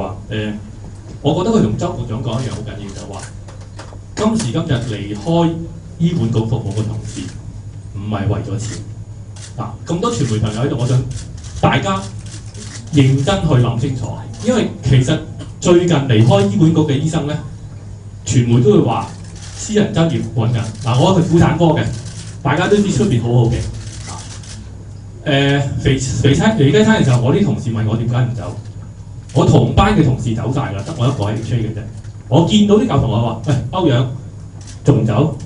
話我覺得佢同周局長講一樣好緊要，就係話今時今日離開醫管局服務嘅同事唔係為咗錢。咁多傳媒朋友喺度，我想大家認真去諗清楚，因為其實最近離開醫管局嘅醫生咧，傳媒都會話私人執業揾緊。我係婦產科嘅，大家都知出邊好好嘅。肥雞餐嘅時候，我啲同事問我點解唔走，我同班嘅同事走晒啦，得我一個喺 HA 嘅啫。我見到啲舊同學話：喂，歐陽仲唔走？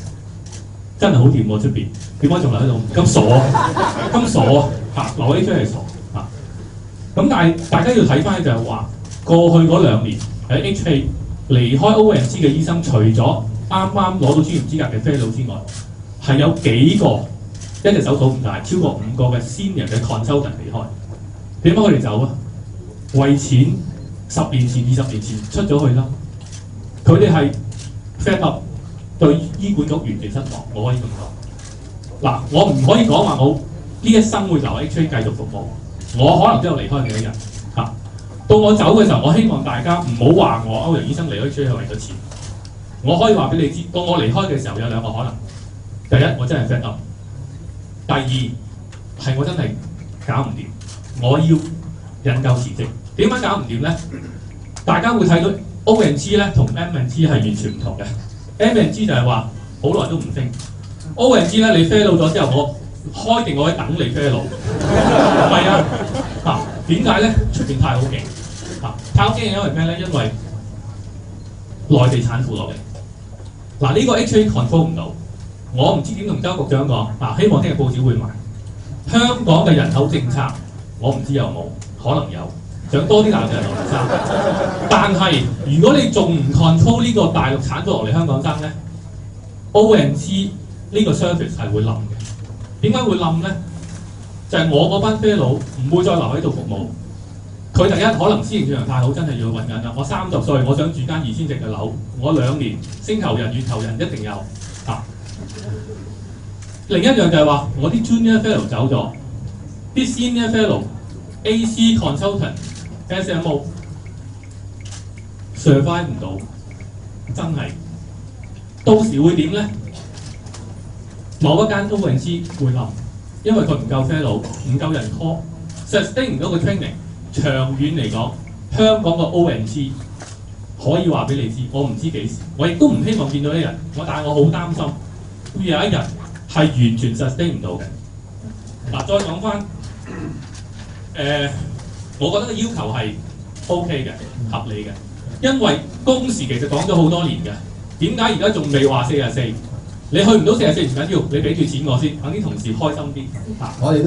真係好掂喎出邊，點解仲留喺度？咁傻啊！咁傻啊！留喺 HA 係傻啊！咁但係大家要睇翻就係話，過去嗰2年喺 HA 離開 ONG 嘅醫生，除咗啱啱攞到專業資格嘅 fellow 之外，係有幾個一隻手數唔晒，超過5個嘅 senior 嘅 consultant 離開。點解佢哋走啊？為錢，10年前、20年前出咗去啦。佢哋係 fed up， 對醫管局完全失望，我可以咁講。我唔可以講話我呢一生會留喺 HA 繼續服務，我可能都有離開嘅一日。到我走嘅時候，我希望大家唔好話我歐陽醫生離開 HA 係為咗錢。我可以話俾你知，到我離開嘅時候有2個可能：第一，我真係 fed up；第二係我真係搞唔掂，我要引咎辭職。點解搞唔掂咧？大家會睇到 O&G 咧同 M&G 係完全唔同嘅。M&G 就係話好耐都唔升 ，O&G 咧你 fail 咗之後，我開定我喺等你 fail， 唔係啊？點解咧？出邊太好勁太好勁，因為咩咧？因為內地產婦落嚟。呢個 HA control 唔到，我唔知點同周局長講。希望聽日報紙會賣香港嘅人口政策，我唔知有冇，可能有。想多啲大陸人落嚟生，但係如果你仲唔 control 呢個大陸產婦落嚟香港生咧 ，O&G 呢個 service 係會冧嘅。點解會冧咧？就係我嗰班 fellow 唔會再留喺度服務。佢第一可能私營市場太好，真係要揾緊啦。我30歲，我想住間2000呎嘅樓，我2年星球人、月球人一定有。另一樣就係話，我啲 junior fellow 走咗，啲 senior fellow、AC consultant、SMO survive 唔到，真係。到時會點咧？某一間 O&G 會冧，因為佢唔夠 fellow， 唔夠人 call，sustain 唔到個 training。長遠嚟講，香港個 O&G 可以話俾你知，我唔知幾時，我亦都唔希望見到呢人。但係我好擔心，會有一日係完全 sustain 唔到嘅。再講翻，我覺得個要求係 OK 嘅，合理嘅，因為工時其實講咗好多年嘅。點解而家仲未話44？你去唔到44唔緊要，你俾住錢我先，等啲同事開心啲。我哋